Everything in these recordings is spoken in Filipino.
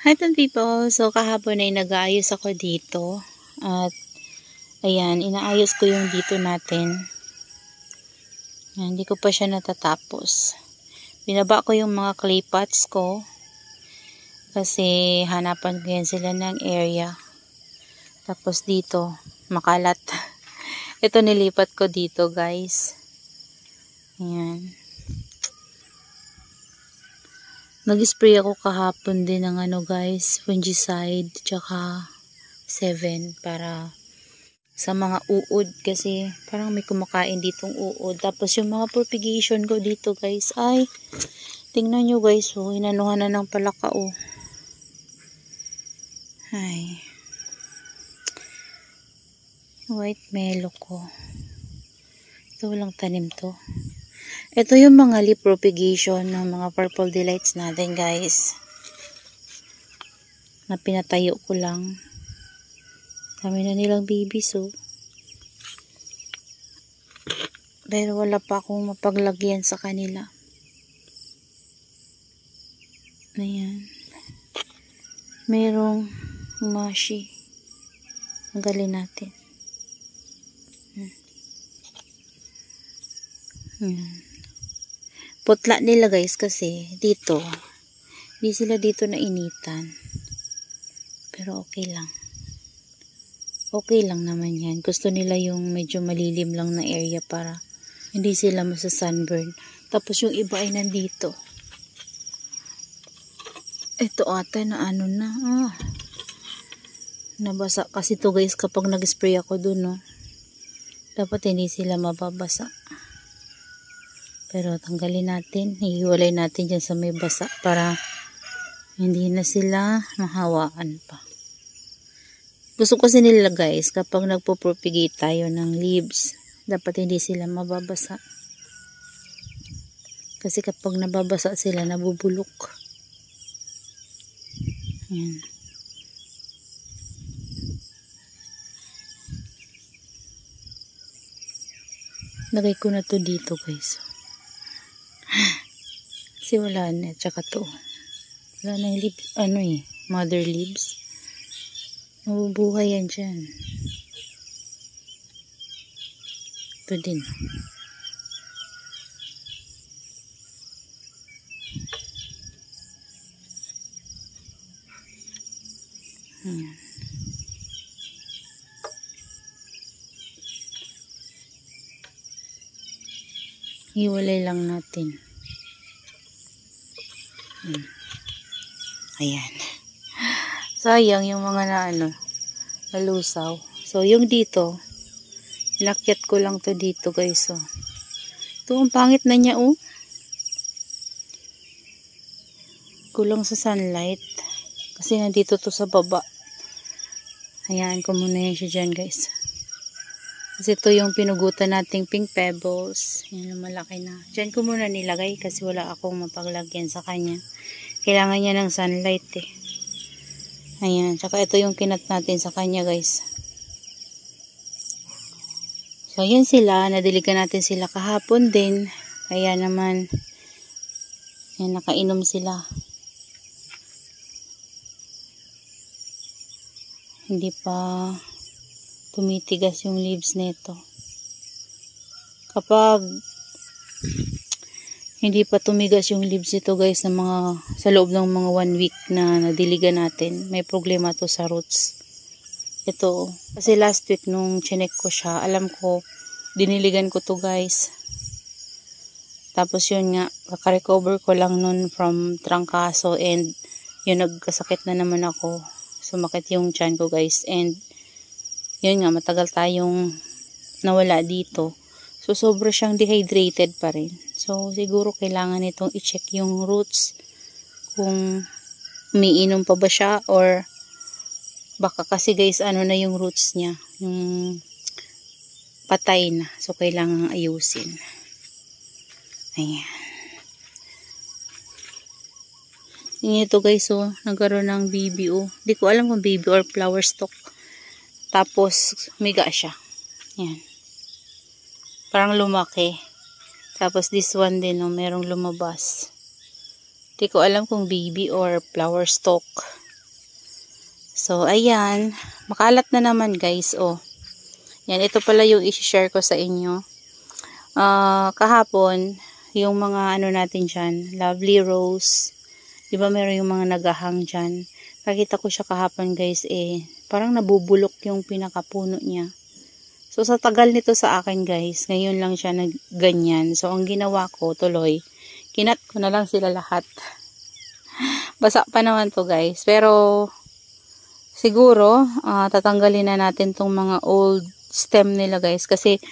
Hi people! So kahapon ay nag-aayos ako dito at ayan, inaayos ko yung dito natin. Ayan, hindi ko pa siya natatapos. Binaba ko yung mga clay pots ko kasi hanapan ko yan sila ng area. Tapos dito, makalat. Ito nilipat ko dito guys. Ayan. Nag-spray ako kahapon din ng guys, fungicide tsaka 7 para sa mga uod kasi parang may kumakain ditong uod. Tapos yung mga propagation ko dito guys ay tingnan nyo guys, oh, inanuhan na ng palaka oh. Ay. White mellow ko. Ito walang tanim to. Ito yung mga leaf propagation ng mga purple delights natin guys. Na pinatayo ko lang. Kami na nilang babies oh. Pero wala pa akong mapaglagyan sa kanila. Ayan. Merong mashi. Tanggalin natin. Putla nila guys kasi dito hindi sila dito nainitan, pero okay lang naman yan. Gusto nila yung medyo malilim lang na area para hindi sila masa-sunburn. Tapos yung iba ay nandito. Ito ata na nabasa kasi to guys kapag nag-spray ako dun no. Dapat hindi sila mababasa. Pero tanggalin natin, hihiwalay natin dyan sa may basa para hindi na sila mahawaan pa. Gusto kasi nila guys, kapag nagpo-propagate tayo ng leaves, dapat hindi sila mababasa. Kasi kapag nababasa sila, nabubulok. Ayan. Lagay ko na to dito guys. Kasi wala na, tsaka to wala na yung leaves, mother leaves. Mabubuhay yan dyan. Ito din. Ayan. Hiwalay lang natin. Ayan. Sayang yung mga nalusaw. So yung dito, inakyat ko lang to dito guys. So, ito ang pangit na niya oh. Kulang sa sunlight. Kasi nandito to sa baba. Hayaan ko muna yan siya dyan guys. Kasi ito yung pinugutan nating pink pebbles. Yan yung malaki na. Dyan ko muna nilagay kasi wala akong mapaglagyan sa kanya. Kailangan niya ng sunlight eh. Ayan. Tsaka ito yung kinat natin sa kanya guys. So yan sila. Nadiligan natin sila kahapon din. Kaya naman yan, nakainom sila. Hindi pa tumitigas yung leaves nito. Kapag hindi pa tumigas yung leaves ito guys sa loob ng mga 1 week na nadiligan natin, may problema to sa roots. Ito kasi last week nung chinek ko siya, alam ko diniligan ko to guys. Tapos yun nga, kaka-recover ko lang nun from trangkaso and yun, nagkasakit na naman ako. Sumakit yung tiyan ko guys and yun nga, matagal tayong nawala dito. So, sobra siyang dehydrated pa rin. So, siguro kailangan itong i-check yung roots. Kung umiinom pa ba siya or baka kasi guys, na yung roots niya. Yung patay na. So, kailangan ayusin. Ayan. Yun ito guys, so, nagkaroon ng baby oh. Hindi ko alam kung baby or flower stalk. Tapos, miga siya. Ayan. Parang lumaki. Tapos this one din, merong lumabas. Hindi ko alam kung baby or flower stalk. So, ayan. Makalat na naman guys, oh. Yan, ito pala yung i-share ko sa inyo. Kahapon, yung mga ano natin dyan, lovely rose. Diba meron yung mga nagahang dyan. Nakita ko siya kahapon guys, parang nabubulok yung pinakapuno niya. So, sa tagal nito sa akin guys, ngayon lang siya ganyan. So, ang ginawa ko, tuloy, kinat ko na lang sila lahat. Basa pa naman to guys. Pero, siguro, tatanggalin na natin tong mga old stem nila guys. Kasi,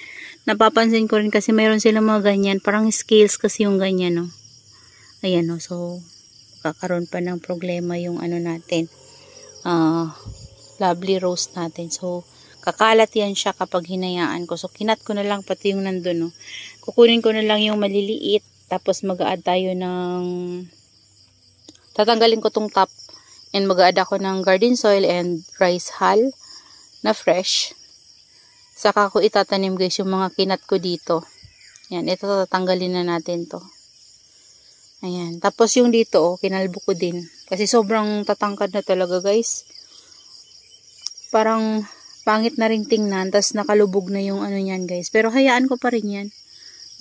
napapansin ko rin kasi mayroon silang mga ganyan. Parang scales kasi yung ganyan, no. Ayan, no. So, kakaroon pa ng problema yung ano natin. Lovely rose natin. So, kakalat yan siya kapag hinayaan ko. So, kinat ko na lang pati yung nandun, no. Kukunin ko na lang yung maliliit. Tapos, mag-a-add tayo ng tatanggalin ko tong top. And mag-a-add ako ng garden soil and rice hull na fresh. Saka ko itatanim guys yung mga kinat ko dito. Yan, ito tatanggalin na natin to. Ayan. Tapos yung dito, kinalbo ko din. Kasi sobrang tatangkad na talaga guys. Parang pangit na rin tingnan. Tapos nakalubog na yung ano yan guys. Pero hayaan ko pa rin yan.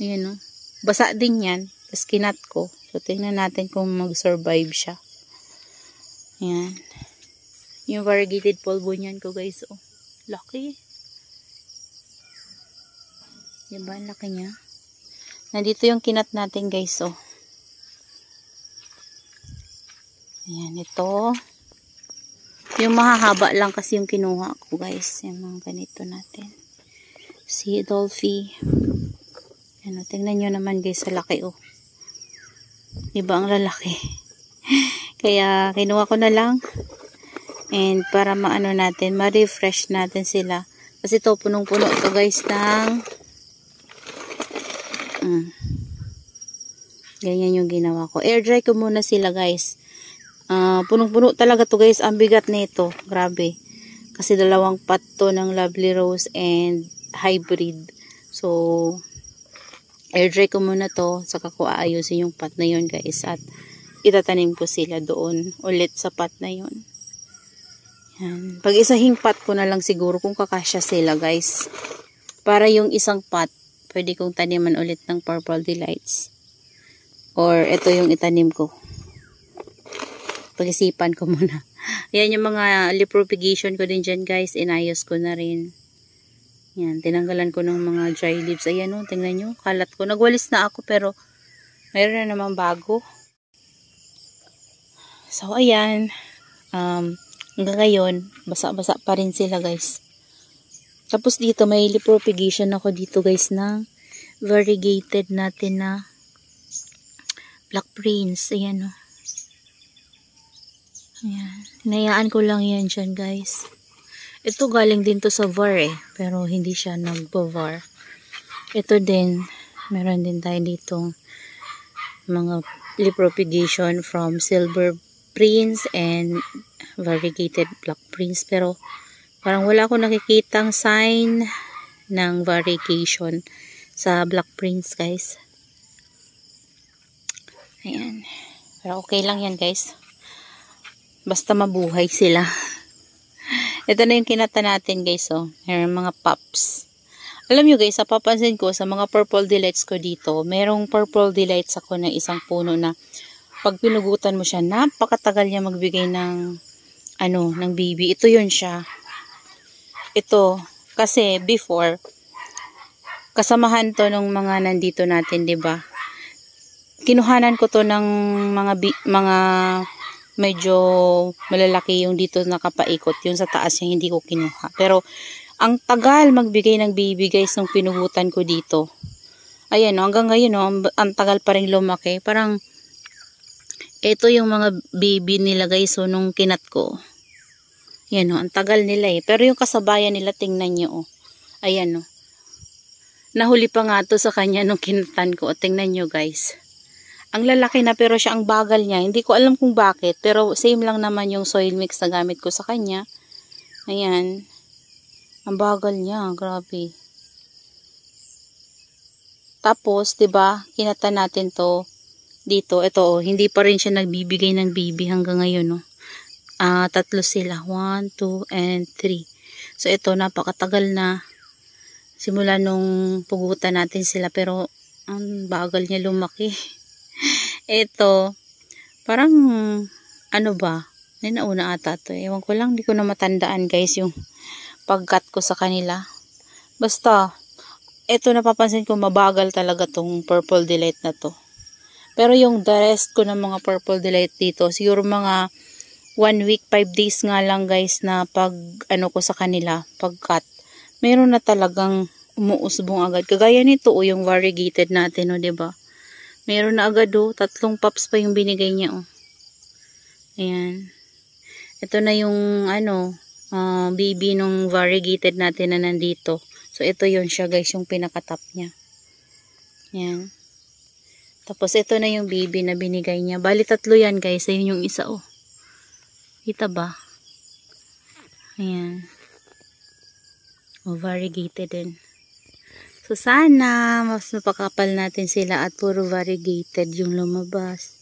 Ayan, no? Basa din yan. Tapos kinat ko. So tingnan natin kung mag-survive siya. Ayan. Yung variegated polvo niyan ko guys. Oh, laki. Diba, ang laki niya. Nandito yung kinat natin guys. Oh. Ayan, ito. Yung mahahaba lang kasi yung kinuha ko guys. Yung mga ganito natin. Si Dolphy. Ano, tingnan nyo naman guys sa laki. Oh. Diba ang lalaki? Kaya kinuha ko na lang. And para maano natin, ma-refresh natin sila. Kasi ito punong-puno to guys ng ganyan yung ginawa ko. Air dry ko muna sila guys. Punong-puno talaga to guys. Ang bigat nito. Grabe. Kasi 2 pot to ng lovely rose and hybrid. So, air dry ko muna to. Saka ko aayusin yung pot na yun guys. At itatanim ko sila doon ulit sa pot na yun. Yan. Pag isahing pot ko na lang siguro kung kakasya sila guys. Para yung isang pot, pwede kong taniman ulit ng Purple Delights. Or ito yung itanim ko. Pag-isipan ko muna. Ayan yung mga leaf propagation ko din dyan guys. Inayos ko na rin. Yan. Tinanggalan ko ng mga dry leaves. Ayan o. Tingnan nyo. Kalat ko. Nagwalis na ako pero mayroon na naman bago. So ayan. Hanggang ngayon. Basa-basa pa rin sila guys. Tapos dito may leaf propagation ako dito guys na variegated natin na Black Prince. Ayan o. Ayan. Hinayaan ko lang yan dyan guys. Ito galing din to sa VAR pero hindi siya nagpo-VAR. Ito din. Meron din tayo ditong mga leaf propagation from Silver Prince and variegated Black Prince. Pero parang wala akong nakikitang sign ng variegation sa Black Prince guys. Ayan. Pero okay lang yan guys. Basta mabuhay sila. Ito na yung kinata natin guys. Oh. Meron mga pops. Alam nyo guys, napapansin ko sa mga Purple Delights ko dito, merong Purple Delights ako na isang puno na pag pinugutan mo siya, napakatagal niya magbigay ng ng baby. Ito yun siya. Ito, kasi before, kasamahan to ng mga nandito natin, 'di ba? Kinuhanan ko to ng mga medyo malalaki yung dito nakapaikot. Yung sa taas yung hindi ko kinuha. Pero, ang tagal magbigay ng baby guys nung pinugutan ko dito. Ayan, no, hanggang ngayon, no, ang tagal pa rin lumaki. Parang, ito yung mga baby nila guys, so, nung kinat ko. Ayan, no, ang tagal nila Pero yung kasabayan nila, tingnan nyo, oh. Ayan, no. Nahuli pa nga to sa kanya nung kinatan ko. Tingnan nyo guys. Ang lalaki na pero siya ang bagal niya. Hindi ko alam kung bakit. Pero same lang naman yung soil mix na gamit ko sa kanya. Ayan. Ang bagal niya. Grabe. Tapos, 'di ba, kinata natin to dito. Ito, oh, hindi pa rin siya nagbibigay ng baby hanggang ngayon, no. tatlo sila. 1, 2, and 3. So, ito, napakatagal na. Simula nung pugutan natin sila. Pero, ang bagal niya lumaki. Ito, parang, ano ba? Nauna ata to. Ewan ko lang, di ko na matandaan guys yung pagkat ko sa kanila. Basta, ito napapansin ko mabagal talaga tong Purple Delight na to. Pero yung the rest ko ng mga Purple Delight dito, siguro mga 1 week, 5 days nga lang guys na pag ano ko sa kanila, pag-cut. Meron na talagang umuusbong agad. Kagaya nito yung variegated natin, o diba? Meron na agad 3 pups pa yung binigay niya, Ayan. Ito na yung baby nung variegated natin na nandito. So ito yun siya guys, yung pinaka-top niya. Ayan. Tapos, ito na yung baby na binigay niya. Bali, 3 yan, guys. Ayun yung isa, Kita ba? Ayan. Variegated din. So, sana, mas mapakapal natin sila at puro variegated yung lumabas.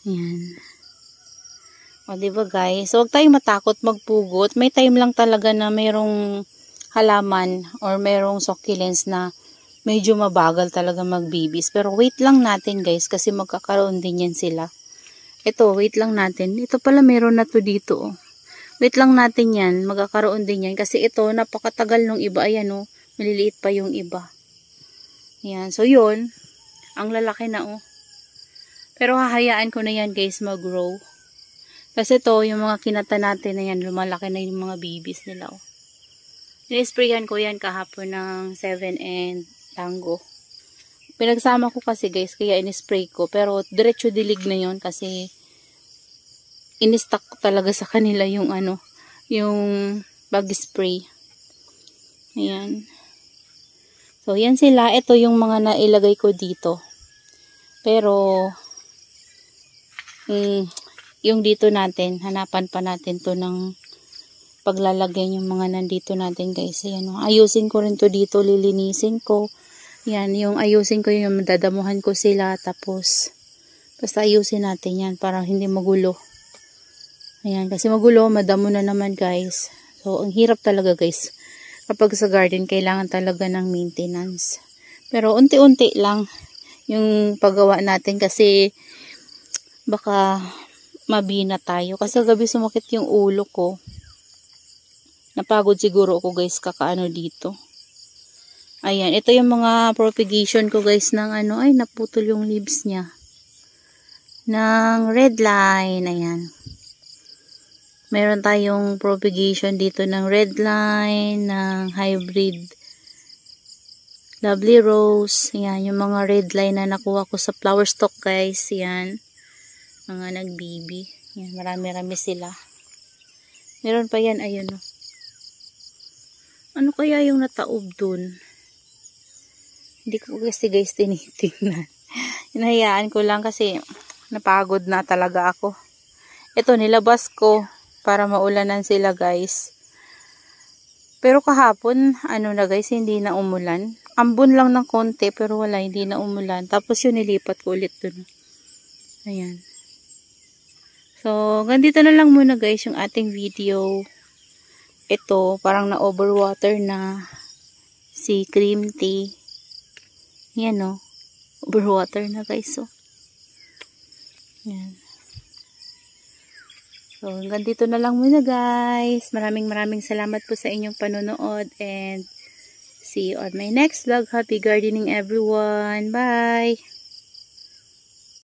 Ayan. Diba, guys? So, huwag tayong matakot magpugot. May time lang talaga na mayroong halaman or mayroong succulents na medyo mabagal talaga magbibis. Pero wait lang natin guys kasi magkakaroon din yan sila. Ito, wait lang natin. Ito pala meron na to dito. Wait lang natin yan. Magkakaroon din yan. Kasi ito, napakatagal nung iba. Ayan maliliit pa yung iba. Ayan. So yun, ang lalaki na Pero hahayaan ko na yan guys mag-grow. Kasi ito, yung mga kinata natin na yan, lumalaki na yung mga babies nila Ni-sprayan ko yan kahapon ng 7 and Tango. Pinagsama ko kasi guys, kaya in-spray ko. Pero diretso dilig na yon kasi in-stock ko talaga sa kanila yung yung bug spray. Ayan. So, yan sila. Ito yung mga nailagay ko dito. Pero, yung dito natin, hanapan pa natin to ng paglalagay yung mga nandito natin guys. Ayan, ayusin ko rin to dito, lilinisin ko. Yan, yung ayusin ko yung dadamuhan ko sila. Tapos, basta ayusin natin yan para hindi magulo. Ayan, kasi magulo, madamo na naman guys. So, ang hirap talaga guys. Kapag sa garden, kailangan talaga ng maintenance. Pero, unti-unti lang yung paggawa natin kasi baka mabina tayo. Kasi gabi sumakit yung ulo ko. Napagod siguro ako guys kakaano dito. Ayan, ito yung mga propagation ko guys ng ay naputol yung leaves niya. Ng red line, ayan. Meron tayong propagation dito ng red line, ng hybrid lovely rose. Ayan, yung mga red line na nakuha ko sa flower stock guys. Ayan, mga nagbibi. Ayan, marami-rami sila. Meron pa yan, ayun Ano kaya yung nataob dun? Hindi ko kasi guys tinitingnan. Hinahayaan ko lang kasi napagod na talaga ako. Ito nilabas ko para maulanan sila guys. Pero kahapon na guys, hindi na umulan. Ambon lang ng konti pero wala, hindi na umulan. Tapos yun nilipat ko ulit dun. Ayan. So, ganito na lang muna guys yung ating video. Ito, parang na-overwater na si cream tea. Yan overwater na guys Yan. So, hanggang dito na lang muna guys. Maraming salamat po sa inyong panonood and see you on my next vlog. Happy gardening everyone. Bye!